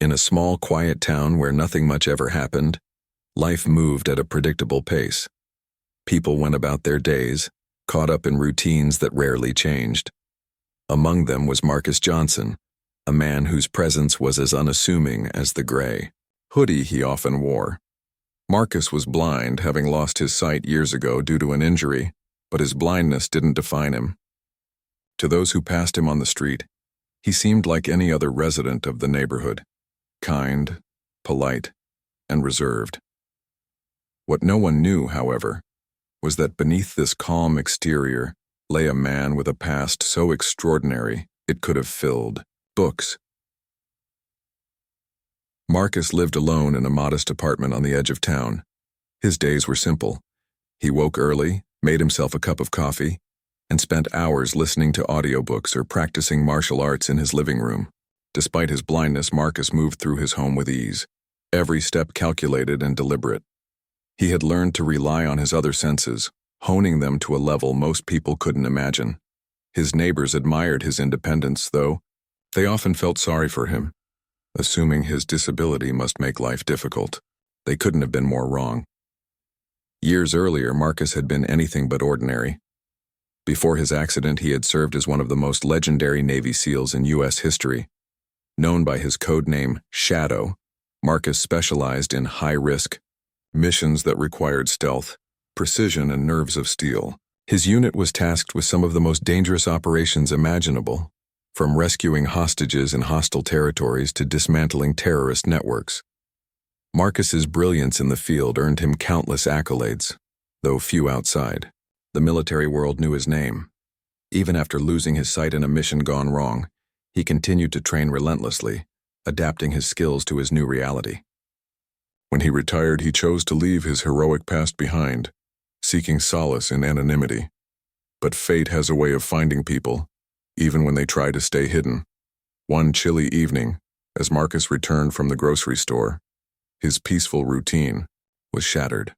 In a small, quiet town where nothing much ever happened, life moved at a predictable pace. People went about their days, caught up in routines that rarely changed. Among them was Marcus Johnson, a man whose presence was as unassuming as the gray hoodie he often wore. Marcus was blind, having lost his sight years ago due to an injury, but his blindness didn't define him. To those who passed him on the street, he seemed like any other resident of the neighborhood, kind, polite, and reserved. What no one knew, however, was that beneath this calm exterior lay a man with a past so extraordinary it could have filled books. Marcus lived alone in a modest apartment on the edge of town. His days were simple. He woke early, made himself a cup of coffee, and spent hours listening to audiobooks or practicing martial arts in his living room. Despite his blindness, Marcus moved through his home with ease, every step calculated and deliberate. He had learned to rely on his other senses, honing them to a level most people couldn't imagine. His neighbors admired his independence, though they often felt sorry for him, assuming his disability must make life difficult. They couldn't have been more wrong. Years earlier, Marcus had been anything but ordinary. Before his accident, he had served as one of the most legendary Navy SEALs in U.S. history. Known by his code name Shadow, Marcus specialized in high-risk missions that required stealth, precision, and nerves of steel. His unit was tasked with some of the most dangerous operations imaginable, from rescuing hostages in hostile territories to dismantling terrorist networks. Marcus's brilliance in the field earned him countless accolades, though few outside. The military world knew his name. Even after losing his sight in a mission gone wrong, he continued to train relentlessly, adapting his skills to his new reality. When he retired, he chose to leave his heroic past behind, seeking solace in anonymity. But fate has a way of finding people, even when they try to stay hidden. One chilly evening, as Marcus returned from the grocery store, his peaceful routine was shattered.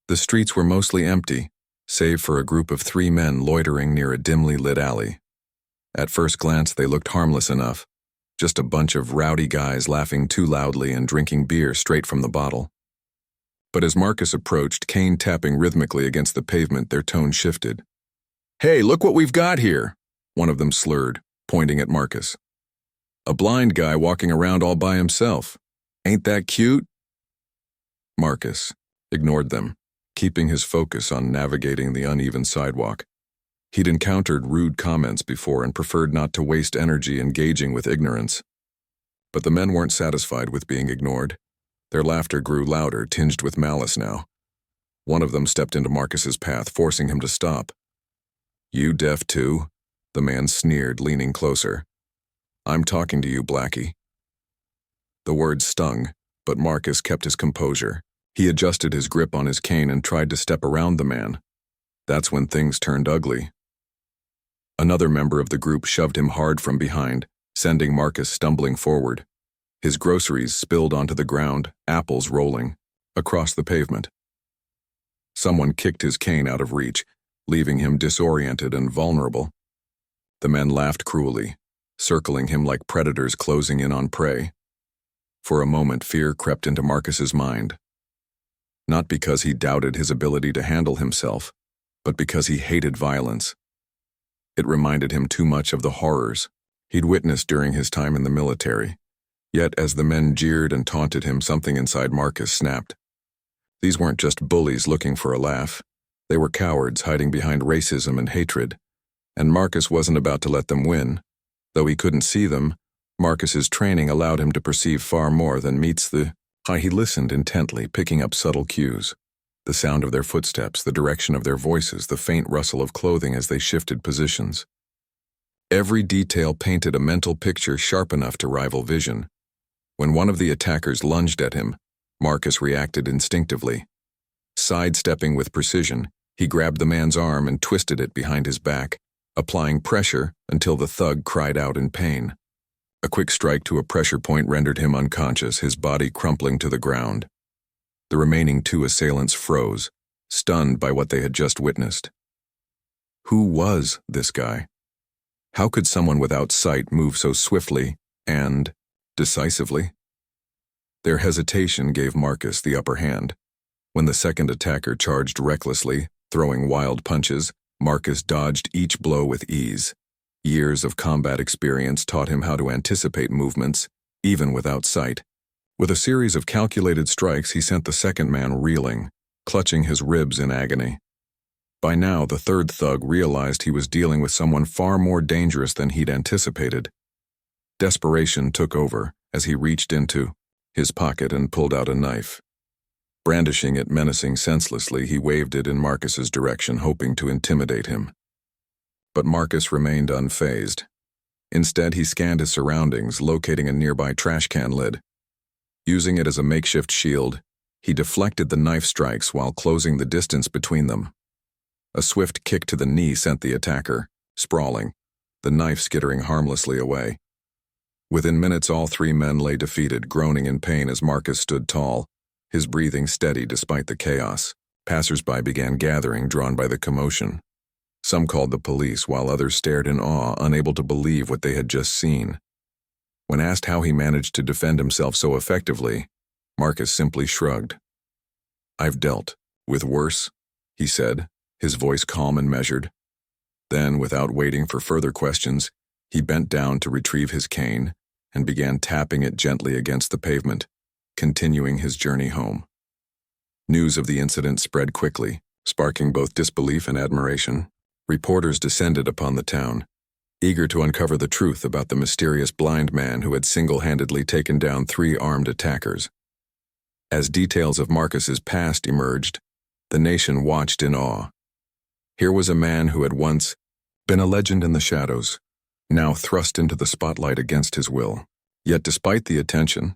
The streets were mostly empty, save for a group of 3 men loitering near a dimly lit alley. At first glance, they looked harmless enough, just a bunch of rowdy guys laughing too loudly and drinking beer straight from the bottle. But as Marcus approached, cane tapping rhythmically against the pavement, their tone shifted. "Hey, look what we've got here," one of them slurred, pointing at Marcus. "A blind guy walking around all by himself. Ain't that cute?" Marcus ignored them, keeping his focus on navigating the uneven sidewalk. He'd encountered rude comments before and preferred not to waste energy engaging with ignorance. But the men weren't satisfied with being ignored. Their laughter grew louder, tinged with malice now. One of them stepped into Marcus's path, forcing him to stop. "You deaf too?" the man sneered, leaning closer. "I'm talking to you, Blackie." The words stung, but Marcus kept his composure. He adjusted his grip on his cane and tried to step around the man. That's when things turned ugly. Another member of the group shoved him hard from behind, sending Marcus stumbling forward. His groceries spilled onto the ground, apples rolling across the pavement. Someone kicked his cane out of reach, leaving him disoriented and vulnerable. The men laughed cruelly, circling him like predators closing in on prey. For a moment, fear crept into Marcus's mind. Not because he doubted his ability to handle himself, but because he hated violence. It reminded him too much of the horrors he'd witnessed during his time in the military. Yet as the men jeered and taunted him, something inside Marcus snapped. These weren't just bullies looking for a laugh. They were cowards hiding behind racism and hatred. And Marcus wasn't about to let them win. Though he couldn't see them, Marcus's training allowed him to perceive far more than meets the eye. He listened intently, picking up subtle cues. The sound of their footsteps, the direction of their voices, the faint rustle of clothing as they shifted positions. Every detail painted a mental picture sharp enough to rival vision. When one of the attackers lunged at him, Marcus reacted instinctively. Sidestepping with precision, he grabbed the man's arm and twisted it behind his back, applying pressure until the thug cried out in pain. A quick strike to a pressure point rendered him unconscious, his body crumpling to the ground. The remaining 2 assailants froze, stunned by what they had just witnessed. Who was this guy? How could someone without sight move so swiftly and decisively. Their hesitation gave Marcus the upper hand. When the second attacker charged recklessly, throwing wild punches, Marcus dodged each blow with ease. Years of combat experience taught him how to anticipate movements, even without sight. With a series of calculated strikes, he sent the second man reeling, clutching his ribs in agony. By now, the third thug realized he was dealing with someone far more dangerous than he'd anticipated. Desperation took over as he reached into his pocket and pulled out a knife. Brandishing it menacing senselessly, he waved it in Marcus's direction, hoping to intimidate him. But Marcus remained unfazed. Instead, he scanned his surroundings, locating a nearby trash can lid. Using it as a makeshift shield, he deflected the knife strikes while closing the distance between them. A swift kick to the knee sent the attacker sprawling, the knife skittering harmlessly away. Within minutes, all three men lay defeated, groaning in pain as Marcus stood tall, his breathing steady despite the chaos. Passers-by began gathering, drawn by the commotion. Some called the police, while others stared in awe, unable to believe what they had just seen. When asked how he managed to defend himself so effectively, Marcus simply shrugged. "I've dealt with worse," he said, his voice calm and measured. Then, without waiting for further questions, he bent down to retrieve his cane and began tapping it gently against the pavement, continuing his journey home. News of the incident spread quickly, sparking both disbelief and admiration. Reporters descended upon the town, eager to uncover the truth about the mysterious blind man who had single-handedly taken down 3 armed attackers. As details of Marcus's past emerged, the nation watched in awe. Here was a man who had once been a legend in the shadows, now thrust into the spotlight against his will. Yet despite the attention,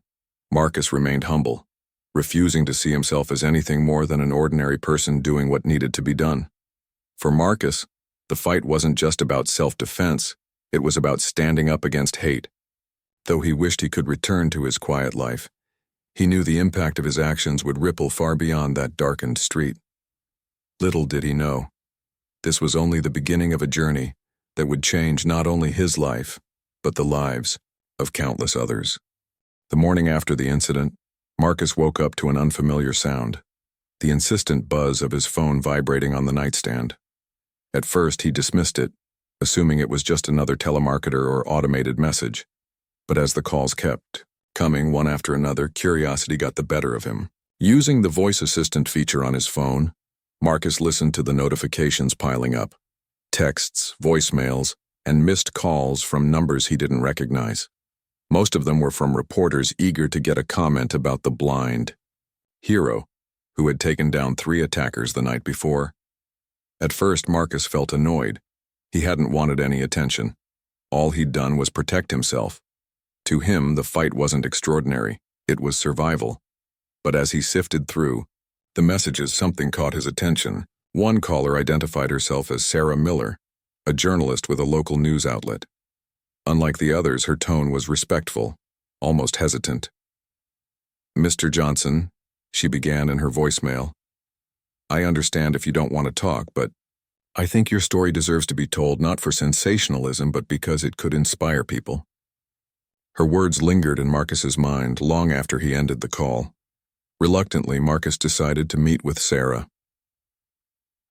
Marcus remained humble, refusing to see himself as anything more than an ordinary person doing what needed to be done. For Marcus, the fight wasn't just about self-defense, it was about standing up against hate. Though he wished he could return to his quiet life, he knew the impact of his actions would ripple far beyond that darkened street. Little did he know, this was only the beginning of a journey that would change not only his life, but the lives of countless others. The morning after the incident, Marcus woke up to an unfamiliar sound, the insistent buzz of his phone vibrating on the nightstand. At first, he dismissed it, assuming it was just another telemarketer or automated message. But as the calls kept coming one after another, curiosity got the better of him. Using the voice assistant feature on his phone, Marcus listened to the notifications piling up. Texts, voicemails, and missed calls from numbers he didn't recognize. Most of them were from reporters eager to get a comment about the blind hero who had taken down 3 attackers the night before. At first, Marcus felt annoyed. He hadn't wanted any attention. All he'd done was protect himself. To him, the fight wasn't extraordinary, it was survival. But as he sifted through the messages, something caught his attention. One caller identified herself as Sarah Miller, a journalist with a local news outlet. Unlike the others, her tone was respectful, almost hesitant. "Mr. Johnson," she began in her voicemail, "I understand if you don't want to talk, but I think your story deserves to be told not for sensationalism, but because it could inspire people." Her words lingered in Marcus's mind long after he ended the call. Reluctantly, Marcus decided to meet with Sarah.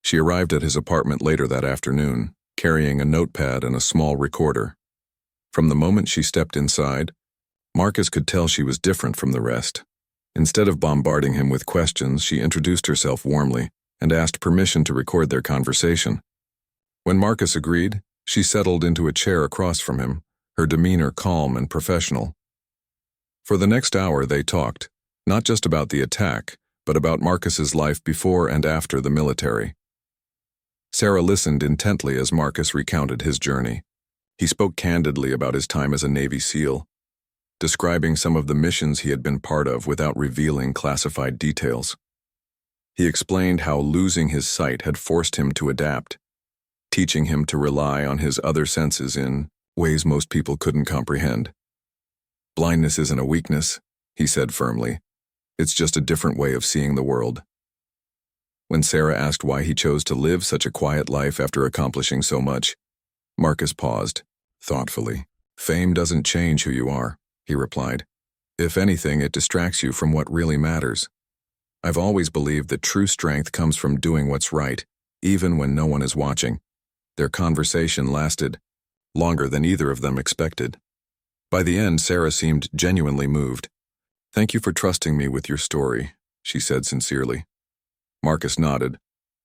She arrived at his apartment later that afternoon, carrying a notepad and a small recorder. From the moment she stepped inside, Marcus could tell she was different from the rest. Instead of bombarding him with questions, she introduced herself warmly and asked permission to record their conversation. When Marcus agreed, she settled into a chair across from him, her demeanor calm and professional. For the next hour they talked, not just about the attack, but about Marcus's life before and after the military. Sarah listened intently as Marcus recounted his journey. He spoke candidly about his time as a Navy SEAL, describing some of the missions he had been part of without revealing classified details. He explained how losing his sight had forced him to adapt, teaching him to rely on his other senses in ways most people couldn't comprehend. "Blindness isn't a weakness," he said firmly. "It's just a different way of seeing the world." When Sarah asked why he chose to live such a quiet life after accomplishing so much, Marcus paused, thoughtfully. "Fame doesn't change who you are. he replied. If anything, it distracts you from what really matters. I've always believed that true strength comes from doing what's right, even when no one is watching. Their conversation lasted longer than either of them expected. By the end, Sarah seemed genuinely moved. Thank you for trusting me with your story, she said sincerely. Marcus nodded,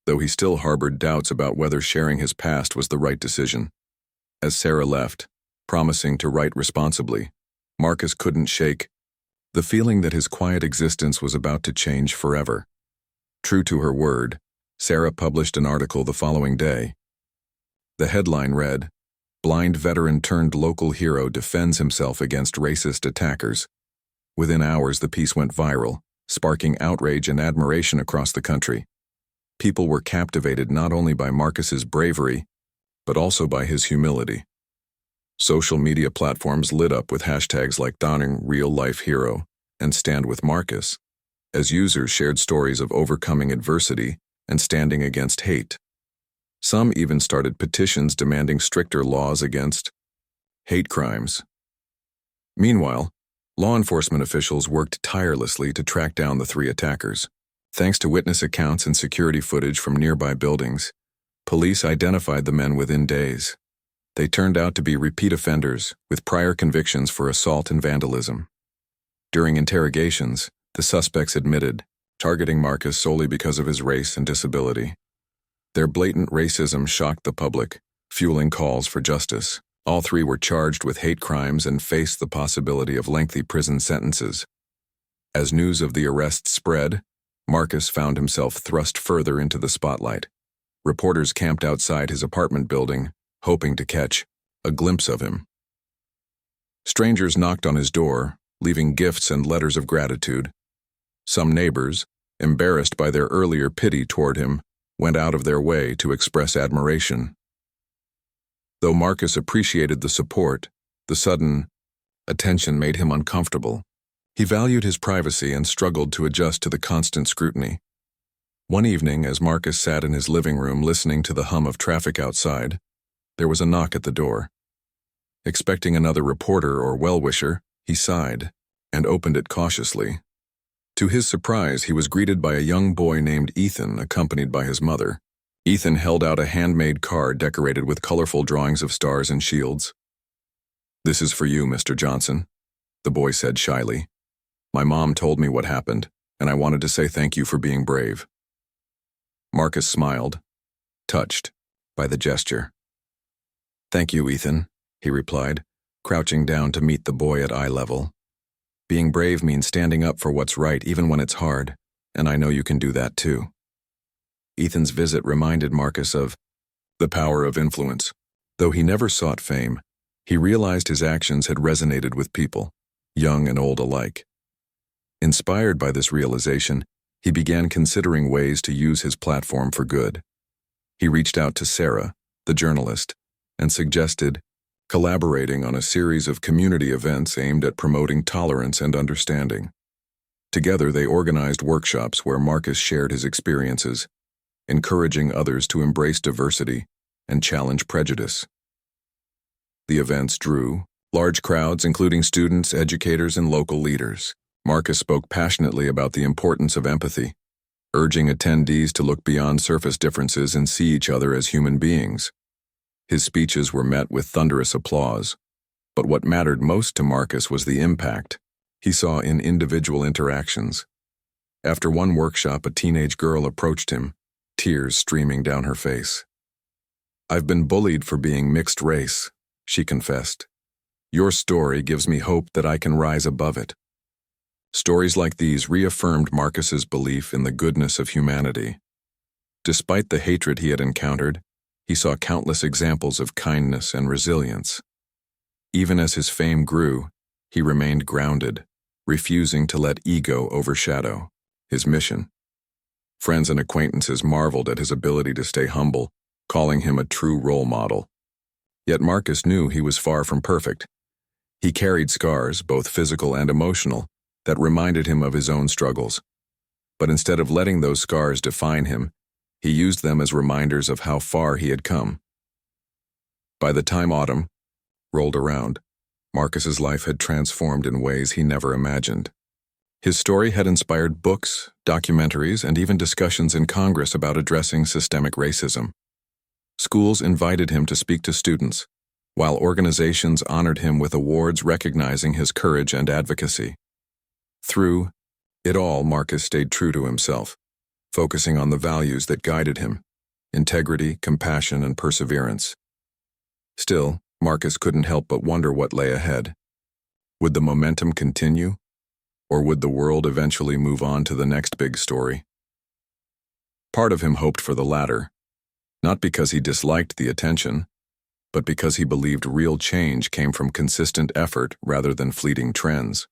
though he still harbored doubts about whether sharing his past was the right decision. As Sarah left, promising to write responsibly, Marcus couldn't shake the feeling that his quiet existence was about to change forever. True to her word, Sarah published an article the following day. The headline read, "Blind veteran turned local hero defends himself against racist attackers." Within hours, the piece went viral, sparking outrage and admiration across the country. People were captivated not only by Marcus's bravery, but also by his humility. Social media platforms lit up with hashtags like Donning Real Life Hero and Stand with Marcus, as users shared stories of overcoming adversity and standing against hate. Some even started petitions demanding stricter laws against hate crimes. Meanwhile, law enforcement officials worked tirelessly to track down the three attackers. Thanks to witness accounts and security footage from nearby buildings, police identified the men within days. They turned out to be repeat offenders with prior convictions for assault and vandalism. During interrogations, the suspects admitted targeting Marcus solely because of his race and disability. Their blatant racism shocked the public, fueling calls for justice. All three were charged with hate crimes and faced the possibility of lengthy prison sentences. As news of the arrests spread, Marcus found himself thrust further into the spotlight. Reporters camped outside his apartment building, hoping to catch a glimpse of him. Strangers knocked on his door, leaving gifts and letters of gratitude. Some neighbors, embarrassed by their earlier pity toward him, went out of their way to express admiration. Though Marcus appreciated the support, the sudden attention made him uncomfortable. He valued his privacy and struggled to adjust to the constant scrutiny. One evening, as Marcus sat in his living room listening to the hum of traffic outside, there was a knock at the door. Expecting another reporter or well-wisher, he sighed and opened it cautiously. To his surprise, he was greeted by a young boy named Ethan, accompanied by his mother. Ethan held out a handmade card decorated with colorful drawings of stars and shields. "This is for you, Mr. Johnson," the boy said shyly. "My mom told me what happened, and I wanted to say thank you for being brave." Marcus smiled, touched by the gesture. "Thank you, Ethan," he replied, crouching down to meet the boy at eye level. "Being brave means standing up for what's right even when it's hard, and I know you can do that too." Ethan's visit reminded Marcus of the power of influence. Though he never sought fame, he realized his actions had resonated with people, young and old alike. Inspired by this realization, he began considering ways to use his platform for good. He reached out to Sarah, the journalist, and suggested collaborating on a series of community events aimed at promoting tolerance and understanding. Together, they organized workshops where Marcus shared his experiences, encouraging others to embrace diversity and challenge prejudice. The events drew large crowds, including students, educators, and local leaders. Marcus spoke passionately about the importance of empathy, urging attendees to look beyond surface differences and see each other as human beings. His speeches were met with thunderous applause, but what mattered most to Marcus was the impact he saw in individual interactions. After one workshop, a teenage girl approached him, tears streaming down her face. "I've been bullied for being mixed race," she confessed. "Your story gives me hope that I can rise above it." Stories like these reaffirmed Marcus's belief in the goodness of humanity. Despite the hatred he had encountered, he saw countless examples of kindness and resilience. Even as his fame grew, he remained grounded, refusing to let ego overshadow his mission. Friends and acquaintances marveled at his ability to stay humble, calling him a true role model. Yet Marcus knew he was far from perfect. He carried scars, both physical and emotional, that reminded him of his own struggles. But instead of letting those scars define him, he used them as reminders of how far he had come. By the time autumn rolled around, Marcus's life had transformed in ways he never imagined. His story had inspired books, documentaries, and even discussions in Congress about addressing systemic racism. Schools invited him to speak to students, while organizations honored him with awards recognizing his courage and advocacy. Through it all, Marcus stayed true to himself, focusing on the values that guided him: integrity, compassion, and perseverance. Still, Marcus couldn't help but wonder what lay ahead. Would the momentum continue? Or would the world eventually move on to the next big story? Part of him hoped for the latter, not because he disliked the attention, but because he believed real change came from consistent effort rather than fleeting trends.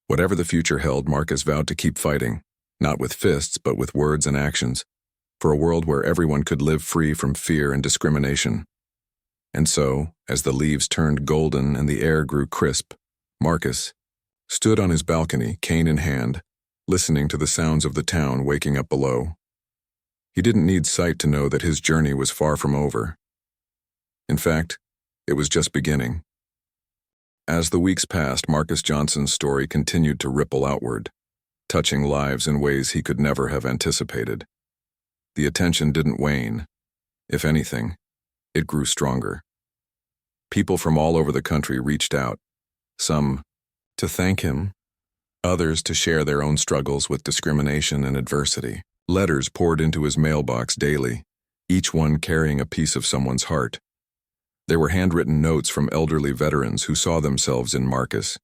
Whatever the future held, Marcus vowed to keep fighting, not with fists but with words and actions, for a world where everyone could live free from fear and discrimination. And so, as the leaves turned golden and the air grew crisp, Marcus stood on his balcony, cane in hand, listening to the sounds of the town waking up below. He didn't need sight to know that his journey was far from over. In fact, it was just beginning. As the weeks passed, Marcus Johnson's story continued to ripple outward, touching lives in ways he could never have anticipated. The attention didn't wane. If anything, it grew stronger. People from all over the country reached out, some to thank him, others to share their own struggles with discrimination and adversity. Letters poured into his mailbox daily, each one carrying a piece of someone's heart. There were handwritten notes from elderly veterans who saw themselves in Marcus,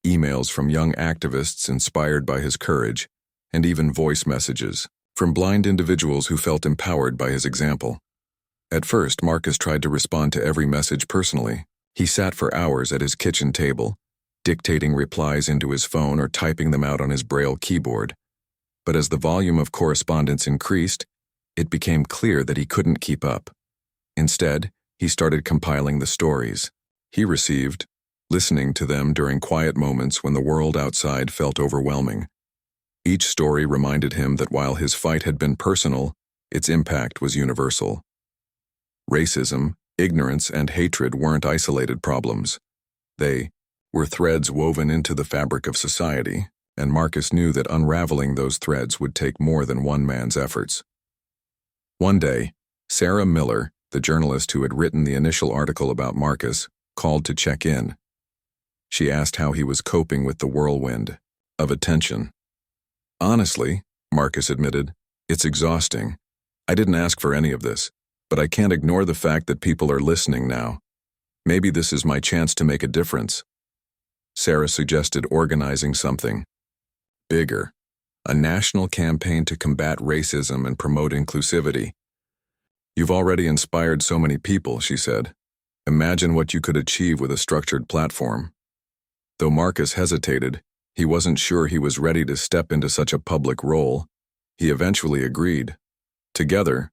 emails from young activists inspired by his courage, and even voice messages from blind individuals who felt empowered by his example. At first, Marcus tried to respond to every message personally. He sat for hours at his kitchen table, dictating replies into his phone or typing them out on his Braille keyboard. But as the volume of correspondence increased, it became clear that he couldn't keep up. Instead, he started compiling the stories he received, listening to them during quiet moments when the world outside felt overwhelming. Each story reminded him that while his fight had been personal, its impact was universal. Racism, ignorance, and hatred weren't isolated problems. They were threads woven into the fabric of society, and Marcus knew that unraveling those threads would take more than one man's efforts. One day, Sarah Miller, the journalist who had written the initial article about Marcus, called to check in. She asked how he was coping with the whirlwind of attention. "Honestly," Marcus admitted, "it's exhausting. I didn't ask for any of this, but I can't ignore the fact that people are listening now. Maybe this is my chance to make a difference." Sarah suggested organizing something bigger, a national campaign to combat racism and promote inclusivity. "You've already inspired so many people," she said. "Imagine what you could achieve with a structured platform." Though Marcus hesitated, he wasn't sure he was ready to step into such a public role. He eventually agreed. Together,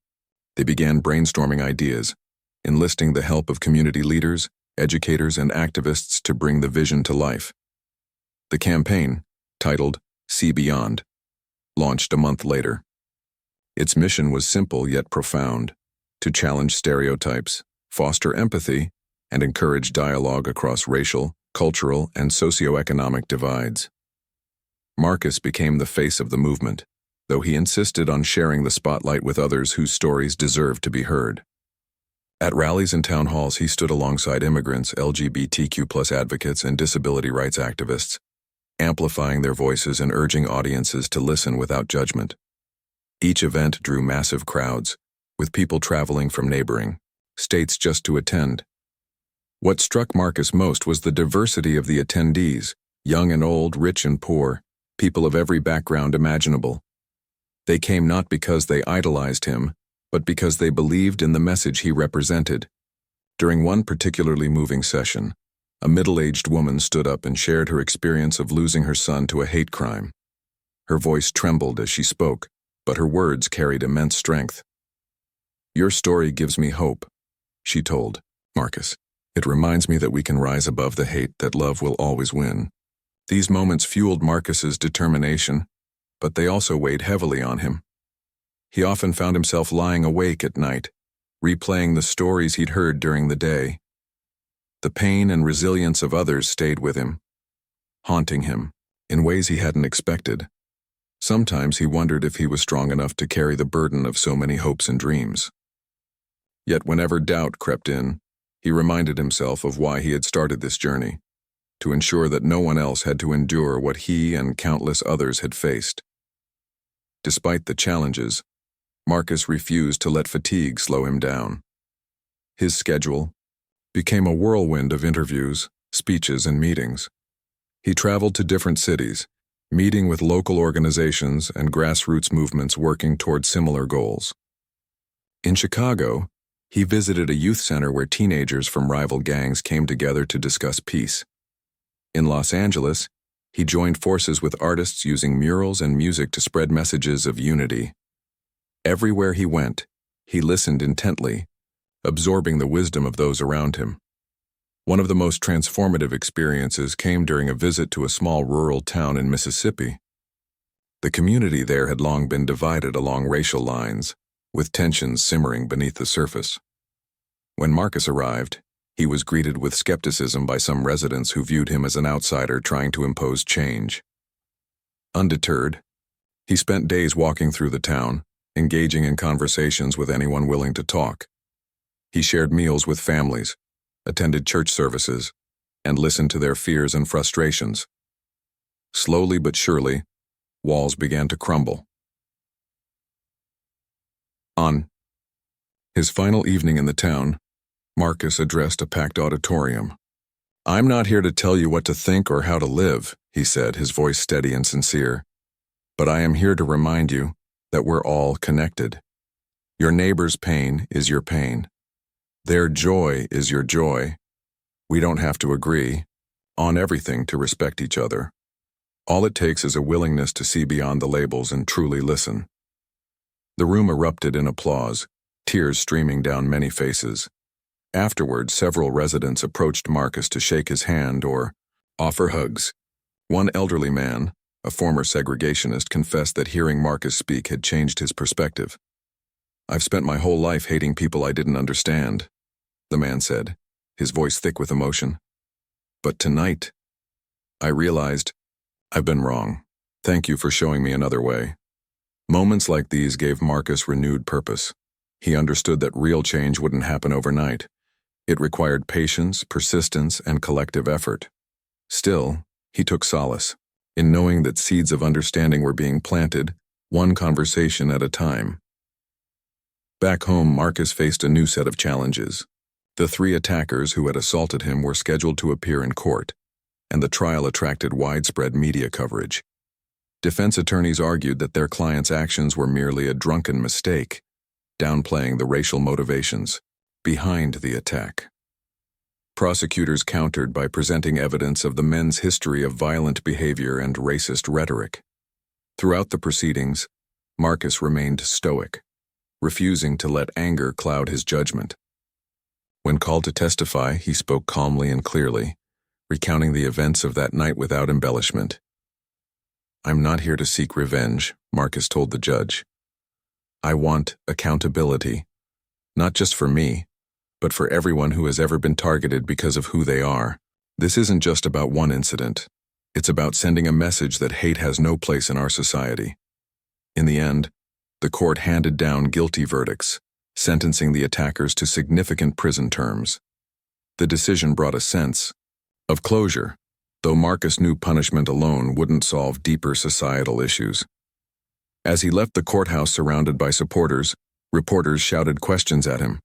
they began brainstorming ideas, enlisting the help of community leaders, educators, and activists to bring the vision to life. The campaign, titled See Beyond, launched a month later. Its mission was simple yet profound: to challenge stereotypes, foster empathy, and encourage dialogue across racial, cultural, and socioeconomic divides. Marcus became the face of the movement, though he insisted on sharing the spotlight with others whose stories deserved to be heard. At rallies and town halls, he stood alongside immigrants, LGBTQ+ advocates, and disability rights activists, amplifying their voices and urging audiences to listen without judgment. Each event drew massive crowds, with people traveling from neighboring states just to attend. What struck Marcus most was the diversity of the attendees: young and old, rich and poor, people of every background imaginable. They came not because they idolized him, but because they believed in the message he represented. During one particularly moving session, a middle-aged woman stood up and shared her experience of losing her son to a hate crime. Her voice trembled as she spoke, but her words carried immense strength. "Your story gives me hope," she told Marcus. "It reminds me that we can rise above the hate, that love will always win." These moments fueled Marcus's determination, but they also weighed heavily on him. He often found himself lying awake at night, replaying the stories he'd heard during the day. The pain and resilience of others stayed with him, haunting him in ways he hadn't expected. Sometimes he wondered if he was strong enough to carry the burden of so many hopes and dreams. Yet whenever doubt crept in, he reminded himself of why he had started this journey, to ensure that no one else had to endure what he and countless others had faced. Despite the challenges, Marcus refused to let fatigue slow him down. His schedule became a whirlwind of interviews, speeches, and meetings. He traveled to different cities, meeting with local organizations and grassroots movements working toward similar goals. In Chicago, he visited a youth center where teenagers from rival gangs came together to discuss peace. In Los Angeles, he joined forces with artists using murals and music to spread messages of unity. Everywhere he went, he listened intently, absorbing the wisdom of those around him. One of the most transformative experiences came during a visit to a small rural town in Mississippi. The community there had long been divided along racial lines, with tensions simmering beneath the surface. When Marcus arrived, he was greeted with skepticism by some residents who viewed him as an outsider trying to impose change. Undeterred, he spent days walking through the town, engaging in conversations with anyone willing to talk. He shared meals with families, attended church services, and listened to their fears and frustrations. Slowly but surely, walls began to crumble. On his final evening in the town, Marcus addressed a packed auditorium. "I'm not here to tell you what to think or how to live," he said, his voice steady and sincere. "But I am here to remind you that we're all connected. Your neighbor's pain is your pain. Their joy is your joy. We don't have to agree on everything to respect each other. All it takes is a willingness to see beyond the labels and truly listen." The room erupted in applause, tears streaming down many faces. Afterward, several residents approached Marcus to shake his hand or offer hugs. One elderly man, a former segregationist, confessed that hearing Marcus speak had changed his perspective. "I've spent my whole life hating people I didn't understand," the man said, his voice thick with emotion. "But tonight, I realized I've been wrong. Thank you for showing me another way." Moments like these gave Marcus renewed purpose. He understood that real change wouldn't happen overnight. It required patience, persistence, and collective effort. Still, he took solace in knowing that seeds of understanding were being planted, one conversation at a time. Back home, Marcus faced a new set of challenges. The 3 attackers who had assaulted him were scheduled to appear in court, and the trial attracted widespread media coverage. Defense attorneys argued that their clients' actions were merely a drunken mistake, downplaying the racial motivations behind the attack. Prosecutors countered by presenting evidence of the men's history of violent behavior and racist rhetoric. Throughout the proceedings, Marcus remained stoic, refusing to let anger cloud his judgment. When called to testify, he spoke calmly and clearly, recounting the events of that night without embellishment. "I'm not here to seek revenge," Marcus told the judge. "I want accountability, not just for me, but for everyone who has ever been targeted because of who they are. This isn't just about one incident. It's about sending a message that hate has no place in our society." In the end, the court handed down guilty verdicts, sentencing the attackers to significant prison terms. The decision brought a sense of closure, though Marcus knew punishment alone wouldn't solve deeper societal issues. As he left the courthouse surrounded by supporters, reporters shouted questions at him.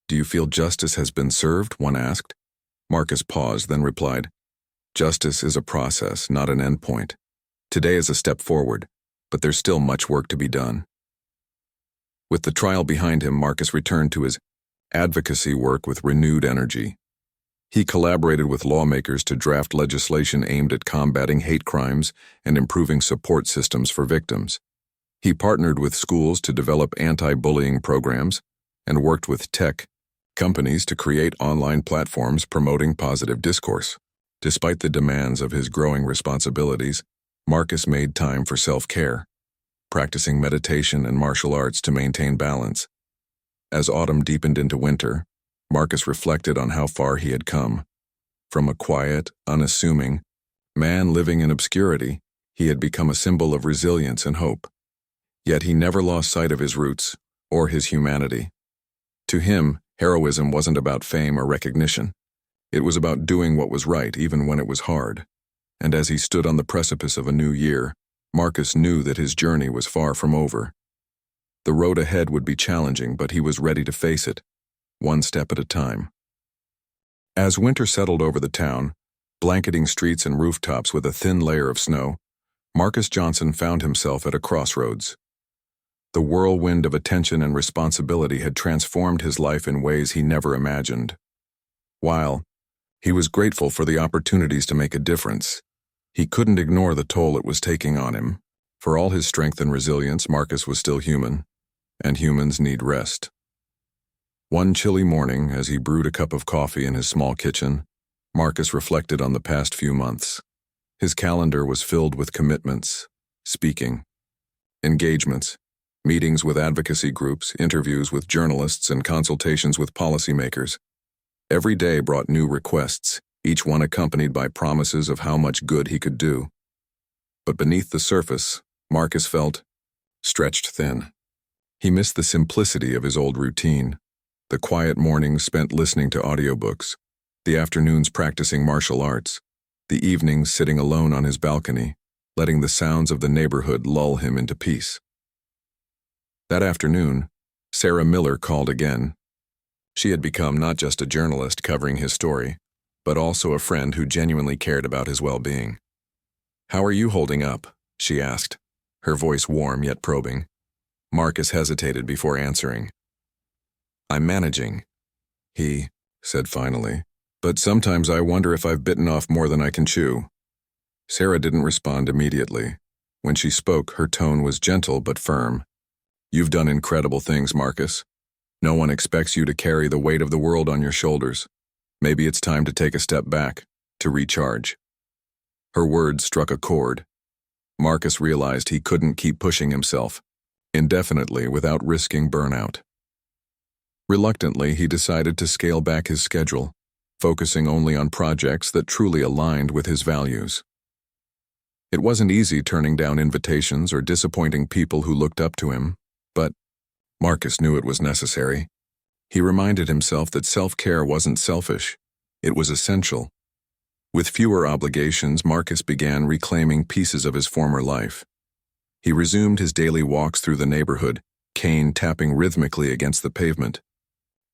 "Do you feel justice has been served?" one asked. Marcus paused, then replied, "Justice is a process, not an endpoint. Today is a step forward, but there's still much work to be done." With the trial behind him, Marcus returned to his advocacy work with renewed energy. He collaborated with lawmakers to draft legislation aimed at combating hate crimes and improving support systems for victims. He partnered with schools to develop anti-bullying programs and worked with tech companies to create online platforms promoting positive discourse. Despite the demands of his growing responsibilities, Marcus made time for self-care, practicing meditation and martial arts to maintain balance. As autumn deepened into winter, Marcus reflected on how far he had come. From a quiet, unassuming man living in obscurity, he had become a symbol of resilience and hope. Yet he never lost sight of his roots or his humanity. To him, heroism wasn't about fame or recognition. It was about doing what was right even when it was hard. And as he stood on the precipice of a new year, Marcus knew that his journey was far from over. The road ahead would be challenging, but he was ready to face it, one step at a time. As winter settled over the town, blanketing streets and rooftops with a thin layer of snow, Marcus Johnson found himself at a crossroads. The whirlwind of attention and responsibility had transformed his life in ways he never imagined. While he was grateful for the opportunities to make a difference, he couldn't ignore the toll it was taking on him. For all his strength and resilience, Marcus was still human, and humans need rest. One chilly morning, as he brewed a cup of coffee in his small kitchen, Marcus reflected on the past few months. His calendar was filled with commitments, speaking, engagements, meetings with advocacy groups, interviews with journalists, and consultations with policymakers. Every day brought new requests, each one accompanied by promises of how much good he could do. But beneath the surface, Marcus felt stretched thin. He missed the simplicity of his old routine, the quiet mornings spent listening to audiobooks, the afternoons practicing martial arts, the evenings sitting alone on his balcony, letting the sounds of the neighborhood lull him into peace. That afternoon, Sarah Miller called again. She had become not just a journalist covering his story, but also a friend who genuinely cared about his well-being. "How are you holding up?" she asked, her voice warm yet probing. Marcus hesitated before answering. "I'm managing," he said finally, "but sometimes I wonder if I've bitten off more than I can chew." Sarah didn't respond immediately. When she spoke, her tone was gentle but firm. "You've done incredible things, Marcus. No one expects you to carry the weight of the world on your shoulders. Maybe it's time to take a step back, to recharge." Her words struck a chord. Marcus realized he couldn't keep pushing himself indefinitely without risking burnout. Reluctantly, he decided to scale back his schedule, focusing only on projects that truly aligned with his values. It wasn't easy turning down invitations or disappointing people who looked up to him, but Marcus knew it was necessary. He reminded himself that self-care wasn't selfish, it was essential. With fewer obligations, Marcus began reclaiming pieces of his former life. He resumed his daily walks through the neighborhood, cane tapping rhythmically against the pavement.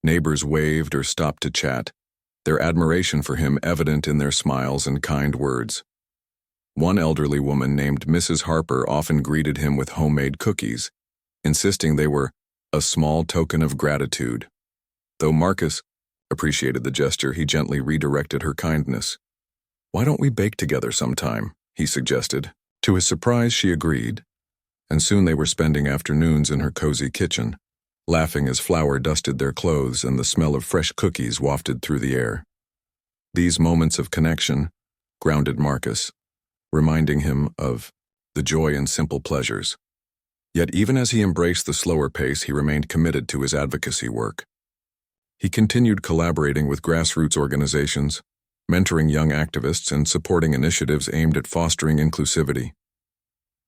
Neighbors waved or stopped to chat, their admiration for him evident in their smiles and kind words. One elderly woman named Mrs. Harper often greeted him with homemade cookies, insisting they were a small token of gratitude. Though Marcus appreciated the gesture, he gently redirected her kindness. "Why don't we bake together sometime?" he suggested. To his surprise, she agreed, and soon they were spending afternoons in her cozy kitchen, laughing as flour dusted their clothes and the smell of fresh cookies wafted through the air. These moments of connection grounded Marcus, reminding him of the joy in simple pleasures. Yet even as he embraced the slower pace, he remained committed to his advocacy work. He continued collaborating with grassroots organizations, mentoring young activists and supporting initiatives aimed at fostering inclusivity.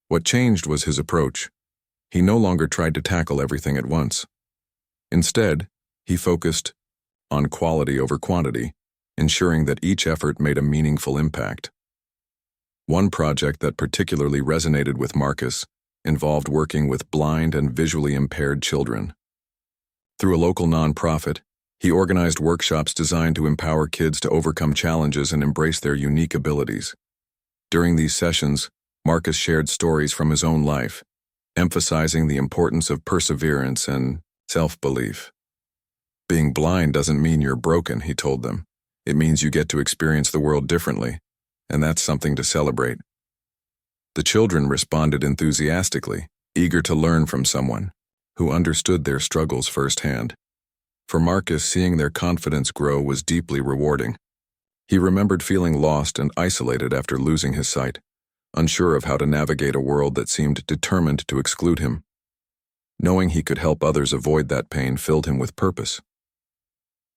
What changed was his approach. He no longer tried to tackle everything at once. Instead, he focused on quality over quantity, ensuring that each effort made a meaningful impact. One project that particularly resonated with Marcus involved working with blind and visually impaired children. Through a local nonprofit, he organized workshops designed to empower kids to overcome challenges and embrace their unique abilities. During these sessions, Marcus shared stories from his own life, emphasizing the importance of perseverance and self-belief. "Being blind doesn't mean you're broken," he told them. "It means you get to experience the world differently, and that's something to celebrate." The children responded enthusiastically, eager to learn from someone who understood their struggles firsthand. For Marcus, seeing their confidence grow was deeply rewarding. He remembered feeling lost and isolated after losing his sight, unsure of how to navigate a world that seemed determined to exclude him. Knowing he could help others avoid that pain filled him with purpose.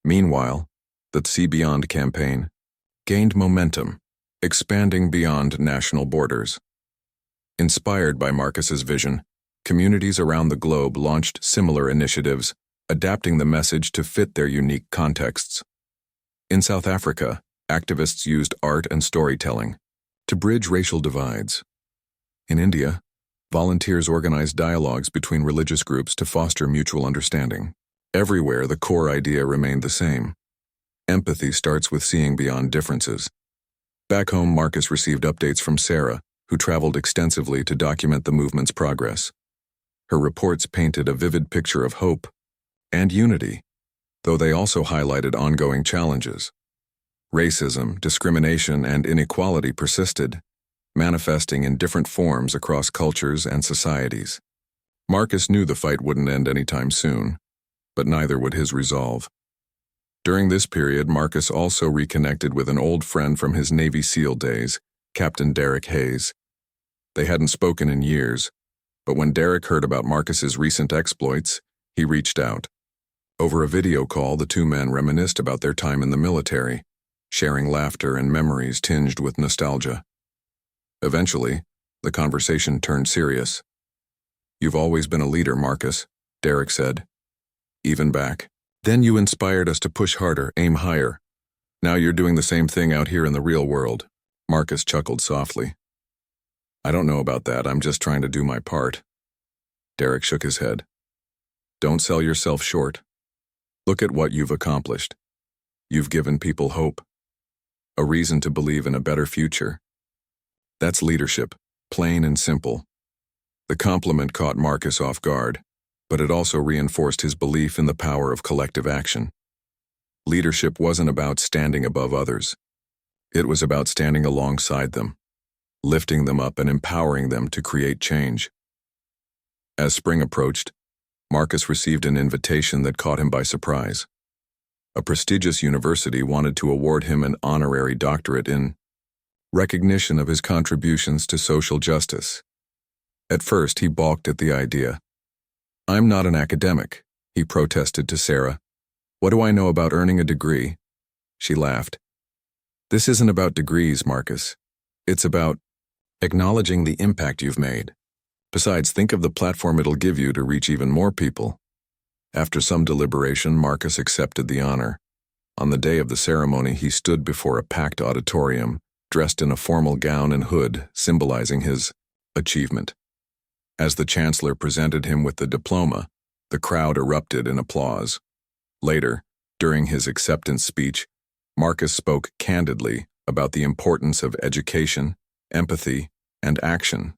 Meanwhile, the See Beyond campaign gained momentum, expanding beyond national borders. Inspired by Marcus's vision, communities around the globe launched similar initiatives, adapting the message to fit their unique contexts. In South Africa, activists used art and storytelling to bridge racial divides. In India, volunteers organized dialogues between religious groups to foster mutual understanding. Everywhere, the core idea remained the same. Empathy starts with seeing beyond differences. Back home, Marcus received updates from Sarah, who traveled extensively to document the movement's progress. Her reports painted a vivid picture of hope and unity, though they also highlighted ongoing challenges. Racism, discrimination, and inequality persisted, manifesting in different forms across cultures and societies. Marcus knew the fight wouldn't end anytime soon, but neither would his resolve. During this period, Marcus also reconnected with an old friend from his Navy SEAL days, Captain Derek Hayes. They hadn't spoken in years, but when Derek heard about Marcus's recent exploits, he reached out. Over a video call, the two men reminisced about their time in the military, sharing laughter and memories tinged with nostalgia. Eventually, the conversation turned serious. "You've always been a leader, Marcus," Derek said. "Even back. Then you inspired us to push harder, aim higher. Now you're doing the same thing out here in the real world." Marcus chuckled softly. "I don't know about that, I'm just trying to do my part." Derek shook his head. "Don't sell yourself short. Look at what you've accomplished. You've given people hope, a reason to believe in a better future. That's leadership, plain and simple." The compliment caught Marcus off guard, but it also reinforced his belief in the power of collective action. Leadership wasn't about standing above others. It was about standing alongside them, lifting them up and empowering them to create change. As spring approached, Marcus received an invitation that caught him by surprise. A prestigious university wanted to award him an honorary doctorate in recognition of his contributions to social justice. At first, he balked at the idea. "I'm not an academic," he protested to Sarah. "What do I know about earning a degree?" She laughed. "This isn't about degrees, Marcus. It's about acknowledging the impact you've made. Besides, think of the platform it'll give you to reach even more people." After some deliberation, Marcus accepted the honor. On the day of the ceremony, he stood before a packed auditorium, dressed in a formal gown and hood, symbolizing his achievement. As the chancellor presented him with the diploma, the crowd erupted in applause. Later, during his acceptance speech, Marcus spoke candidly about the importance of education, empathy, and action.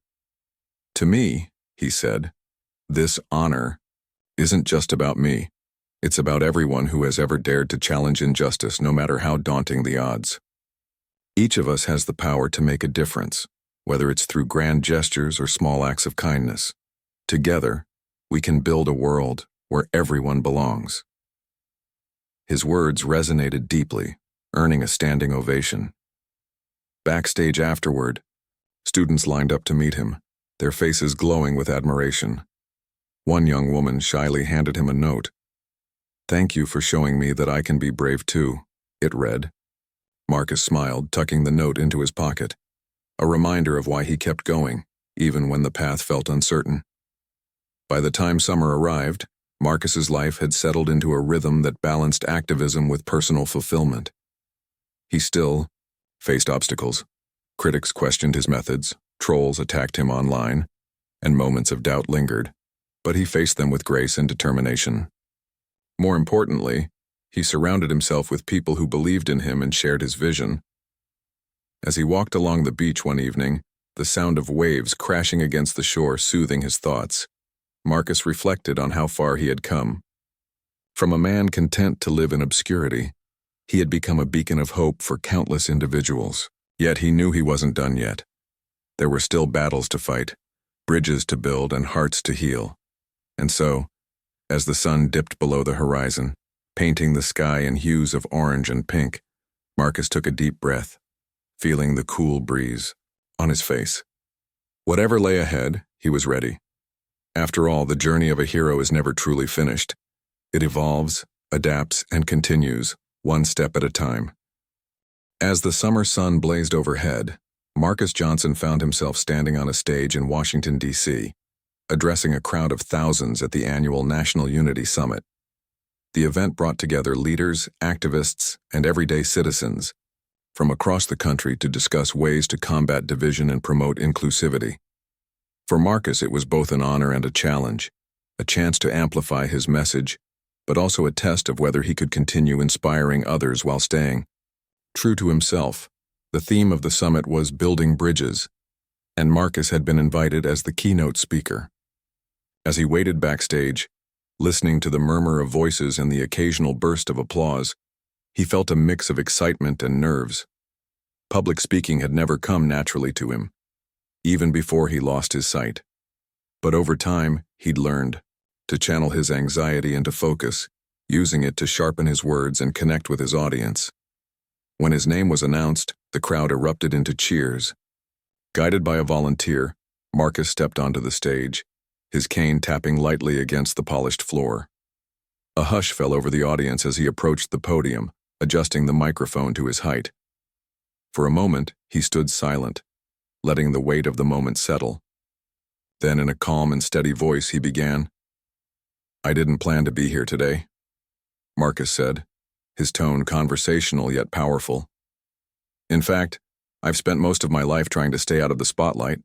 "To me," he said, "this honor isn't just about me. It's about everyone who has ever dared to challenge injustice, no matter how daunting the odds. Each of us has the power to make a difference, whether it's through grand gestures or small acts of kindness. Together, we can build a world where everyone belongs." His words resonated deeply, earning a standing ovation. Backstage afterward, students lined up to meet him, their faces glowing with admiration. One young woman shyly handed him a note. "Thank you for showing me that I can be brave too," it read. Marcus smiled, tucking the note into his pocket, a reminder of why he kept going, even when the path felt uncertain. By the time summer arrived, Marcus's life had settled into a rhythm that balanced activism with personal fulfillment. He still faced obstacles. Critics questioned his methods, trolls attacked him online, and moments of doubt lingered, but he faced them with grace and determination. More importantly, he surrounded himself with people who believed in him and shared his vision. As he walked along the beach one evening, the sound of waves crashing against the shore soothing his thoughts, Marcus reflected on how far he had come. From a man content to live in obscurity, he had become a beacon of hope for countless individuals. Yet he knew he wasn't done yet. There were still battles to fight, bridges to build, and hearts to heal. And so, as the sun dipped below the horizon, painting the sky in hues of orange and pink, Marcus took a deep breath, feeling the cool breeze on his face. Whatever lay ahead, he was ready. After all, the journey of a hero is never truly finished. It evolves, adapts, and continues, one step at a time. As the summer sun blazed overhead, Marcus Johnson found himself standing on a stage in Washington, D.C., addressing a crowd of thousands at the annual National Unity Summit. The event brought together leaders, activists, and everyday citizens from across the country to discuss ways to combat division and promote inclusivity. For Marcus, it was both an honor and a challenge, a chance to amplify his message, but also a test of whether he could continue inspiring others while staying true to himself. The theme of the summit was Building Bridges, and Marcus had been invited as the keynote speaker. As he waited backstage, listening to the murmur of voices and the occasional burst of applause, he felt a mix of excitement and nerves. Public speaking had never come naturally to him, even before he lost his sight. But over time, he'd learned to channel his anxiety into focus, using it to sharpen his words and connect with his audience. When his name was announced, the crowd erupted into cheers. Guided by a volunteer, Marcus stepped onto the stage, his cane tapping lightly against the polished floor. A hush fell over the audience as he approached the podium, adjusting the microphone to his height. For a moment, he stood silent, letting the weight of the moment settle. Then, in a calm and steady voice, he began, "I didn't plan to be here today," Marcus said, his tone conversational yet powerful. "In fact, I've spent most of my life trying to stay out of the spotlight,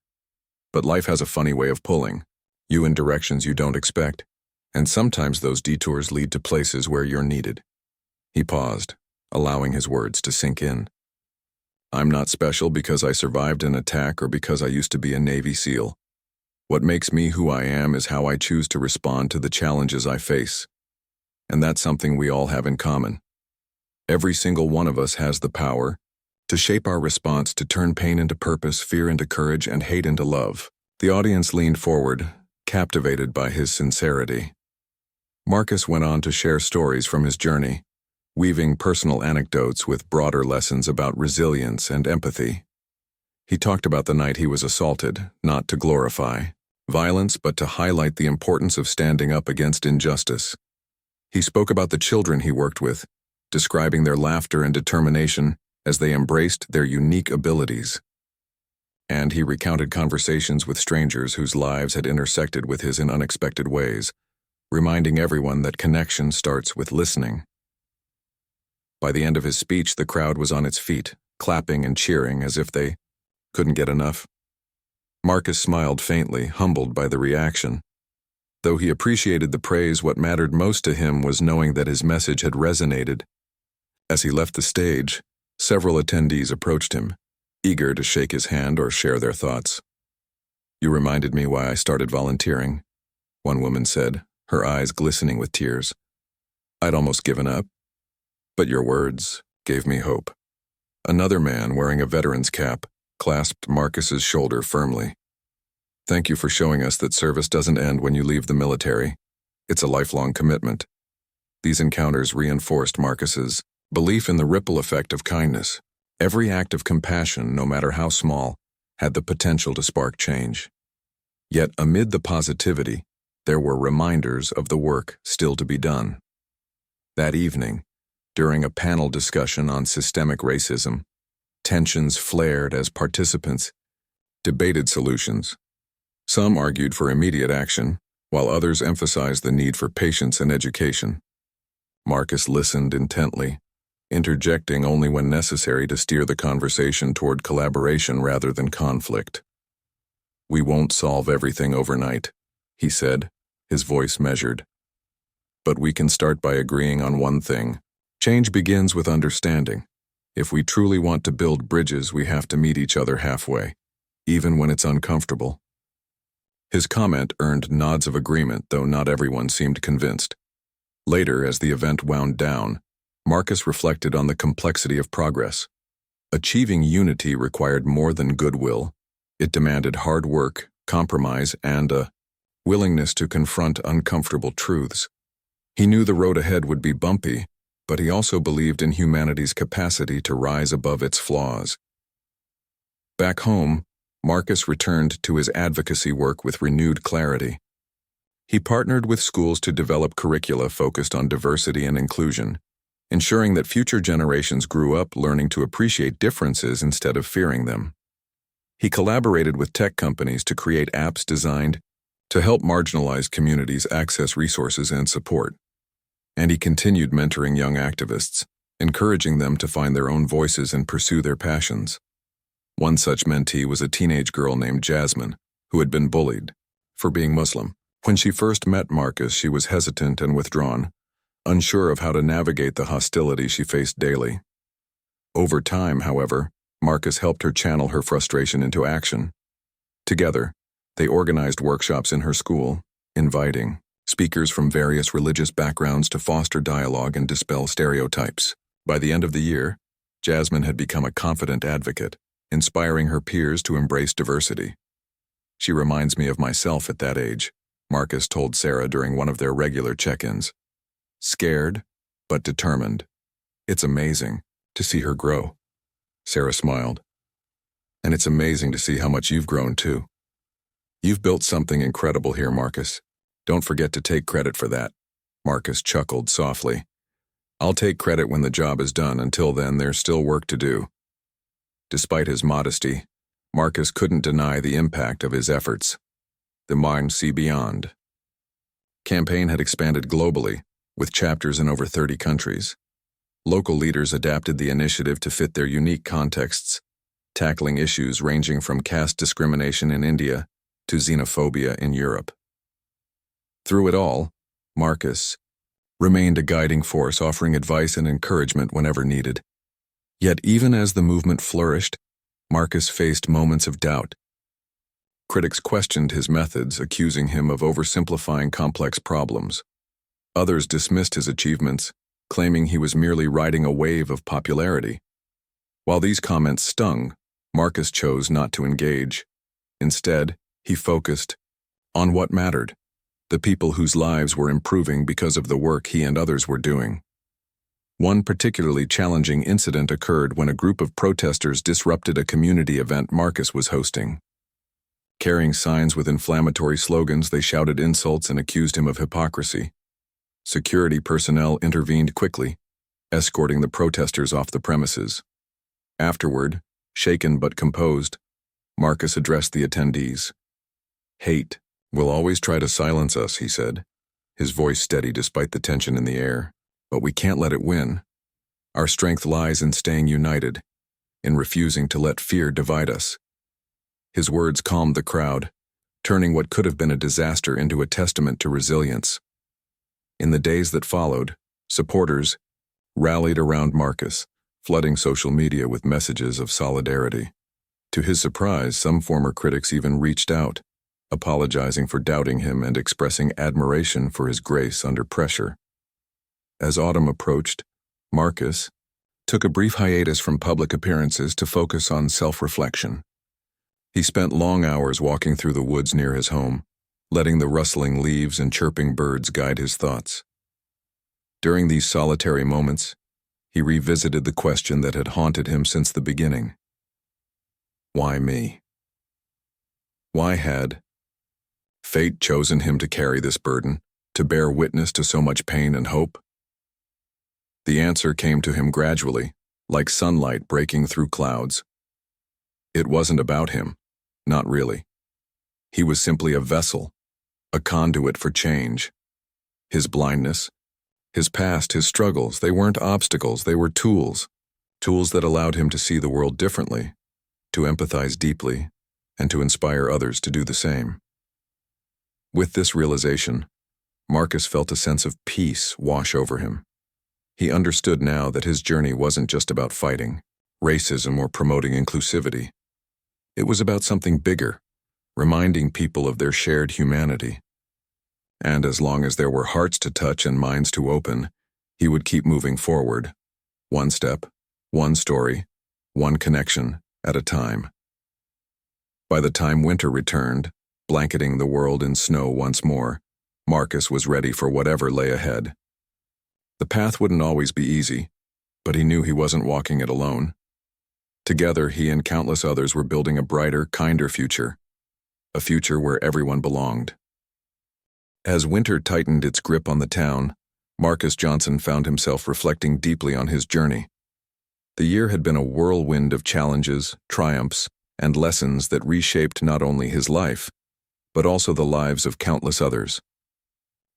but life has a funny way of pulling you in directions you don't expect, and sometimes those detours lead to places where you're needed." He paused, allowing his words to sink in. "I'm not special because I survived an attack or because I used to be a Navy SEAL. What makes me who I am is how I choose to respond to the challenges I face. And that's something we all have in common. Every single one of us has the power to shape our response, to turn pain into purpose, fear into courage, and hate into love." The audience leaned forward, captivated by his sincerity. Marcus went on to share stories from his journey, weaving personal anecdotes with broader lessons about resilience and empathy. He talked about the night he was assaulted, not to glorify violence, but to highlight the importance of standing up against injustice. He spoke about the children he worked with, describing their laughter and determination as they embraced their unique abilities. And he recounted conversations with strangers whose lives had intersected with his in unexpected ways, reminding everyone that connection starts with listening. By the end of his speech, the crowd was on its feet, clapping and cheering as if they couldn't get enough. Marcus smiled faintly, humbled by the reaction. Though he appreciated the praise, what mattered most to him was knowing that his message had resonated. As he left the stage, several attendees approached him, eager to shake his hand or share their thoughts. "You reminded me why I started volunteering," one woman said, her eyes glistening with tears. "I'd almost given up, but your words gave me hope." Another man, wearing a veteran's cap, clasped Marcus's shoulder firmly. "Thank you for showing us that service doesn't end when you leave the military. It's a lifelong commitment." These encounters reinforced Marcus's belief in the ripple effect of kindness. Every act of compassion, no matter how small, had the potential to spark change. Yet amid the positivity, there were reminders of the work still to be done. That evening, during a panel discussion on systemic racism, tensions flared as participants debated solutions. Some argued for immediate action, while others emphasized the need for patience and education. Marcus listened intently, interjecting only when necessary to steer the conversation toward collaboration rather than conflict. "We won't solve everything overnight," he said, his voice measured. "But we can start by agreeing on one thing. Change begins with understanding. If we truly want to build bridges, we have to meet each other halfway, even when it's uncomfortable." His comment earned nods of agreement, though not everyone seemed convinced. Later, as the event wound down, Marcus reflected on the complexity of progress. Achieving unity required more than goodwill. It demanded hard work, compromise, and a willingness to confront uncomfortable truths. He knew the road ahead would be bumpy, but he also believed in humanity's capacity to rise above its flaws. Back home, Marcus returned to his advocacy work with renewed clarity. He partnered with schools to develop curricula focused on diversity and inclusion, ensuring that future generations grew up learning to appreciate differences instead of fearing them. He collaborated with tech companies to create apps designed to help marginalized communities access resources and support. And he continued mentoring young activists, encouraging them to find their own voices and pursue their passions. One such mentee was a teenage girl named Jasmine, who had been bullied for being Muslim. When she first met Marcus, she was hesitant and withdrawn, unsure of how to navigate the hostility she faced daily. Over time, however, Marcus helped her channel her frustration into action. Together, they organized workshops in her school, inviting speakers from various religious backgrounds to foster dialogue and dispel stereotypes. By the end of the year, Jasmine had become a confident advocate, inspiring her peers to embrace diversity. "She reminds me of myself at that age," Marcus told Sarah during one of their regular check-ins. "Scared, but determined. It's amazing to see her grow." Sarah smiled. "And it's amazing to see how much you've grown too. You've built something incredible here, Marcus. Don't forget to take credit for that." Marcus chuckled softly. "I'll take credit when the job is done. Until then, there's still work to do." Despite his modesty, Marcus couldn't deny the impact of his efforts. The Mind See Beyond campaign had expanded globally, with chapters in over 30 countries. Local leaders adapted the initiative to fit their unique contexts, tackling issues ranging from caste discrimination in India to xenophobia in Europe. Through it all, Marcus remained a guiding force, offering advice and encouragement whenever needed. Yet even as the movement flourished, Marcus faced moments of doubt. Critics questioned his methods, accusing him of oversimplifying complex problems. Others dismissed his achievements, claiming he was merely riding a wave of popularity. While these comments stung, Marcus chose not to engage. Instead, he focused on what mattered: the people whose lives were improving because of the work he and others were doing. One particularly challenging incident occurred when a group of protesters disrupted a community event Marcus was hosting. Carrying signs with inflammatory slogans, they shouted insults and accused him of hypocrisy. Security personnel intervened quickly, escorting the protesters off the premises. Afterward, shaken but composed, Marcus addressed the attendees. "Hate will always try to silence us," he said, his voice steady despite the tension in the air. "But we can't let it win. Our strength lies in staying united, in refusing to let fear divide us." His words calmed the crowd, turning what could have been a disaster into a testament to resilience. In the days that followed, supporters rallied around Marcus, flooding social media with messages of solidarity. To his surprise, some former critics even reached out, apologizing for doubting him and expressing admiration for his grace under pressure. As autumn approached, Marcus took a brief hiatus from public appearances to focus on self-reflection. He spent long hours walking through the woods near his home, letting the rustling leaves and chirping birds guide his thoughts. During these solitary moments, he revisited the question that had haunted him since the beginning. Why me? Why had fate chosen him to carry this burden, to bear witness to so much pain and hope? The answer came to him gradually, like sunlight breaking through clouds. It wasn't about him, not really. He was simply a vessel, a conduit for change. His blindness, his past, his struggles, they weren't obstacles, they were tools. Tools that allowed him to see the world differently, to empathize deeply, and to inspire others to do the same. With this realization, Marcus felt a sense of peace wash over him. He understood now that his journey wasn't just about fighting racism or promoting inclusivity. It was about something bigger, reminding people of their shared humanity. And as long as there were hearts to touch and minds to open, he would keep moving forward, one step, one story, one connection at a time. By the time winter returned, blanketing the world in snow once more, Marcus was ready for whatever lay ahead. The path wouldn't always be easy, but he knew he wasn't walking it alone. Together, he and countless others were building a brighter, kinder future, a future where everyone belonged. As winter tightened its grip on the town, Marcus Johnson found himself reflecting deeply on his journey. The year had been a whirlwind of challenges, triumphs, and lessons that reshaped not only his life, but also the lives of countless others.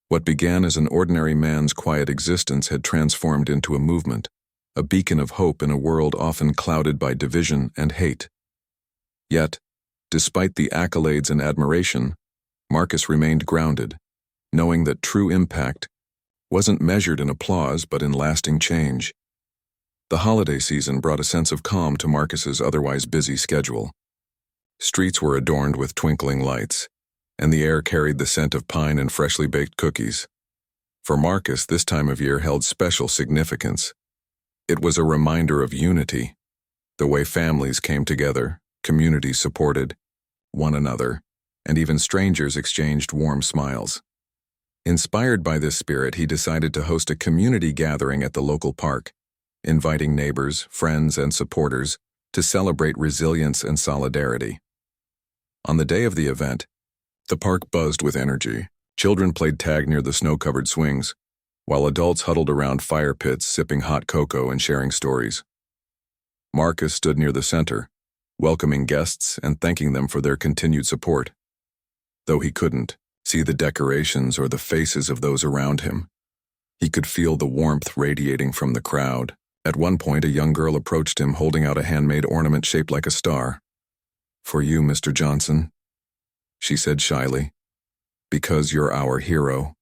What began as an ordinary man's quiet existence had transformed into a movement, a beacon of hope in a world often clouded by division and hate. Yet, despite the accolades and admiration, Marcus remained grounded, knowing that true impact wasn't measured in applause but in lasting change. The holiday season brought a sense of calm to Marcus's otherwise busy schedule. Streets were adorned with twinkling lights, and the air carried the scent of pine and freshly baked cookies. For Marcus, this time of year held special significance. It was a reminder of unity, the way families came together, communities supported one another, and even strangers exchanged warm smiles. Inspired by this spirit, he decided to host a community gathering at the local park, inviting neighbors, friends, and supporters to celebrate resilience and solidarity. On the day of the event, the park buzzed with energy. Children played tag near the snow-covered swings, while adults huddled around fire pits sipping hot cocoa and sharing stories. Marcus stood near the center, welcoming guests and thanking them for their continued support. Though he couldn't see the decorations or the faces of those around him, he could feel the warmth radiating from the crowd. At one point, a young girl approached him holding out a handmade ornament shaped like a star. "For you, Mr. Johnson," she said shyly, "because you're our hero."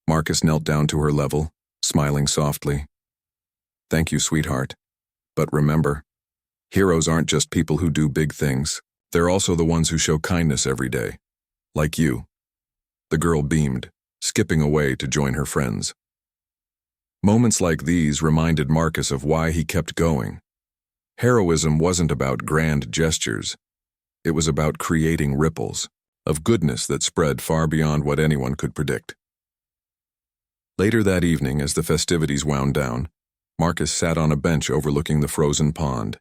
Marcus knelt down to her level, smiling softly. "Thank you, sweetheart. But remember, heroes aren't just people who do big things. They're also the ones who show kindness every day. Like you." The girl beamed, skipping away to join her friends. Moments like these reminded Marcus of why he kept going. Heroism wasn't about grand gestures. It was about creating ripples of goodness that spread far beyond what anyone could predict. Later that evening, as the festivities wound down, Marcus sat on a bench overlooking the frozen pond.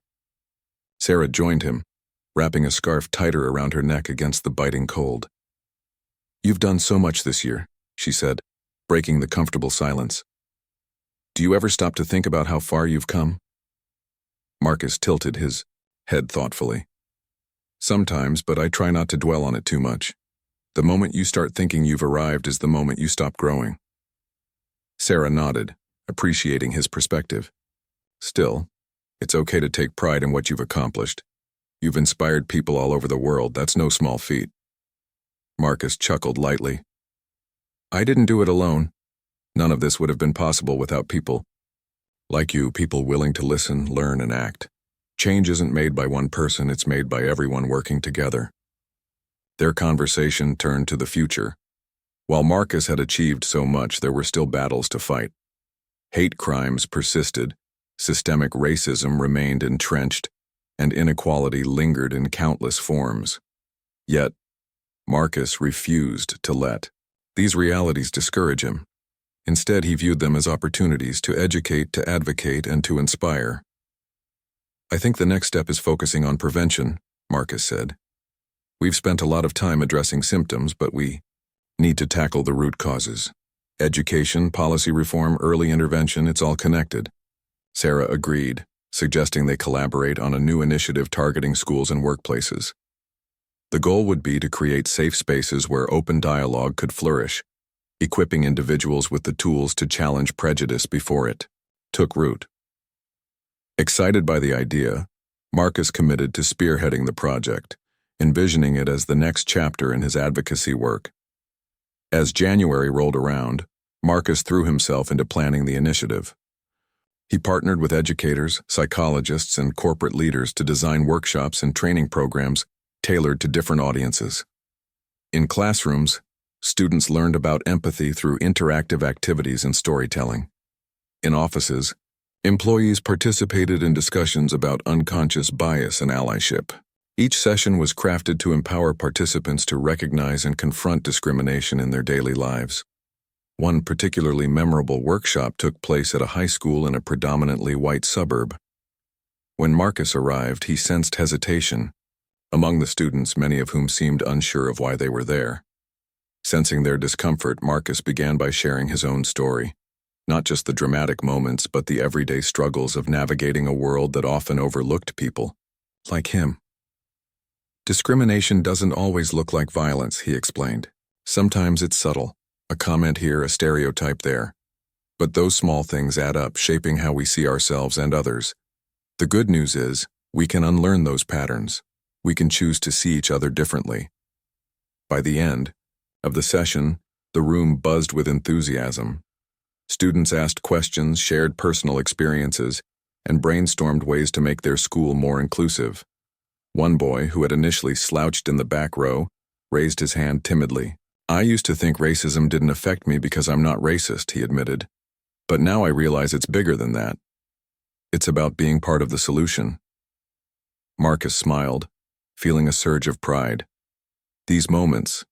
Sarah joined him, wrapping a scarf tighter around her neck against the biting cold. "You've done so much this year," she said, breaking the comfortable silence. "Do you ever stop to think about how far you've come?" Marcus tilted his head thoughtfully. "Sometimes, but I try not to dwell on it too much. The moment you start thinking you've arrived is the moment you stop growing." Sarah nodded, appreciating his perspective. "Still, it's okay to take pride in what you've accomplished. You've inspired people all over the world. That's no small feat." Marcus chuckled lightly. "I didn't do it alone. None of this would have been possible without people like you, people willing to listen, learn, and act. Change isn't made by one person, it's made by everyone working together." Their conversation turned to the future. While Marcus had achieved so much, there were still battles to fight. Hate crimes persisted, systemic racism remained entrenched, and inequality lingered in countless forms. Yet, Marcus refused to let these realities discourage him. Instead, he viewed them as opportunities to educate, to advocate, and to inspire. "I think the next step is focusing on prevention," Marcus said. "We've spent a lot of time addressing symptoms, but we need to tackle the root causes. Education, policy reform, early intervention, it's all connected." Sarah agreed, suggesting they collaborate on a new initiative targeting schools and workplaces. The goal would be to create safe spaces where open dialogue could flourish, equipping individuals with the tools to challenge prejudice before it took root. Excited by the idea, Marcus committed to spearheading the project, envisioning it as the next chapter in his advocacy work. As January rolled around, Marcus threw himself into planning the initiative. He partnered with educators, psychologists, and corporate leaders to design workshops and training programs tailored to different audiences. In classrooms, students learned about empathy through interactive activities and storytelling. In offices, employees participated in discussions about unconscious bias and allyship. Each session was crafted to empower participants to recognize and confront discrimination in their daily lives. One particularly memorable workshop took place at a high school in a predominantly white suburb. When Marcus arrived, he sensed hesitation among the students, many of whom seemed unsure of why they were there. Sensing their discomfort, Marcus began by sharing his own story. Not just the dramatic moments, but the everyday struggles of navigating a world that often overlooked people, like him. Discrimination doesn't always look like violence, he explained. Sometimes it's subtle, a comment here, a stereotype there. But those small things add up, shaping how we see ourselves and others. The good news is, we can unlearn those patterns. We can choose to see each other differently. By the end of the session, the room buzzed with enthusiasm. Students asked questions, shared personal experiences, and brainstormed ways to make their school more inclusive. One boy, who had initially slouched in the back row, raised his hand timidly. "I used to think racism didn't affect me because I'm not racist," he admitted. "But now I realize it's bigger than that. It's about being part of the solution." Marcus smiled, feeling a surge of pride. These moments,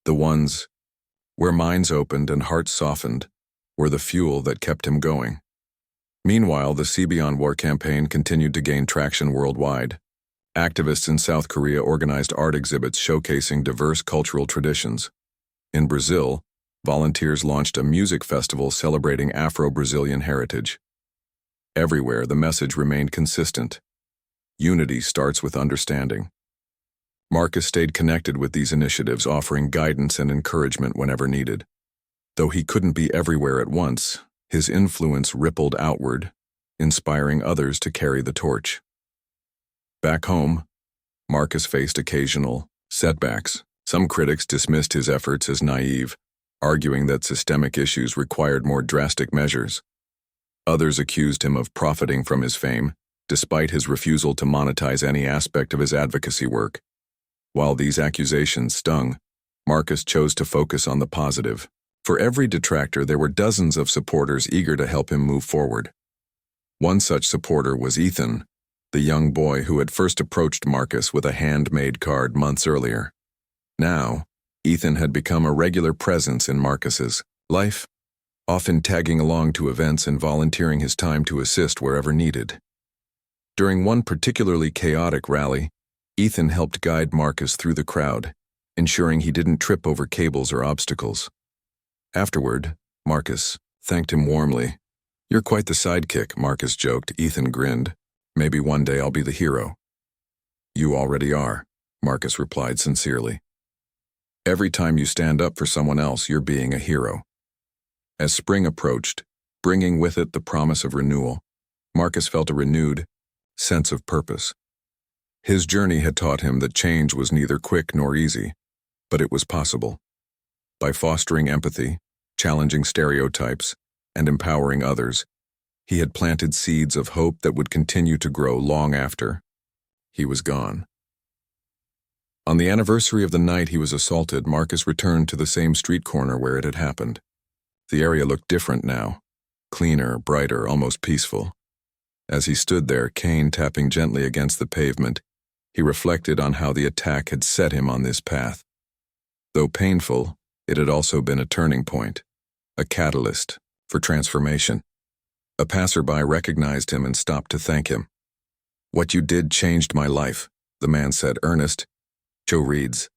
the ones where minds opened and hearts softened, were the fuel that kept him going. Meanwhile, the See Beyond War campaign continued to gain traction worldwide. Activists in South Korea organized art exhibits showcasing diverse cultural traditions. In Brazil, volunteers launched a music festival celebrating Afro-Brazilian heritage. Everywhere, the message remained consistent. Unity starts with understanding. Marcus stayed connected with these initiatives, offering guidance and encouragement whenever needed. Though he couldn't be everywhere at once, his influence rippled outward, inspiring others to carry the torch. Back home, Marcus faced occasional setbacks. Some critics dismissed his efforts as naive, arguing that systemic issues required more drastic measures. Others accused him of profiting from his fame, despite his refusal to monetize any aspect of his advocacy work. While these accusations stung, Marcus chose to focus on the positive. For every detractor, there were dozens of supporters eager to help him move forward. One such supporter was Ethan, the young boy who had first approached Marcus with a handmade card months earlier. Now, Ethan had become a regular presence in Marcus's life, often tagging along to events and volunteering his time to assist wherever needed. During one particularly chaotic rally, Ethan helped guide Marcus through the crowd, ensuring he didn't trip over cables or obstacles. Afterward, Marcus thanked him warmly. "You're quite the sidekick," Marcus joked. Ethan grinned. "Maybe one day I'll be the hero." "You already are," Marcus replied sincerely. "Every time you stand up for someone else, you're being a hero." As spring approached, bringing with it the promise of renewal, Marcus felt a renewed sense of purpose. His journey had taught him that change was neither quick nor easy, but it was possible. By fostering empathy, challenging stereotypes, and empowering others, he had planted seeds of hope that would continue to grow long after he was gone. On the anniversary of the night he was assaulted, Marcus returned to the same street corner where it had happened. The area looked different now, cleaner, brighter, almost peaceful. As he stood there, cane tapping gently against the pavement, he reflected on how the attack had set him on this path. Though painful, it had also been a turning point, a catalyst for transformation. A passerby recognized him and stopped to thank him. "What you did changed my life," the man said. "Ernest, Joe Reed's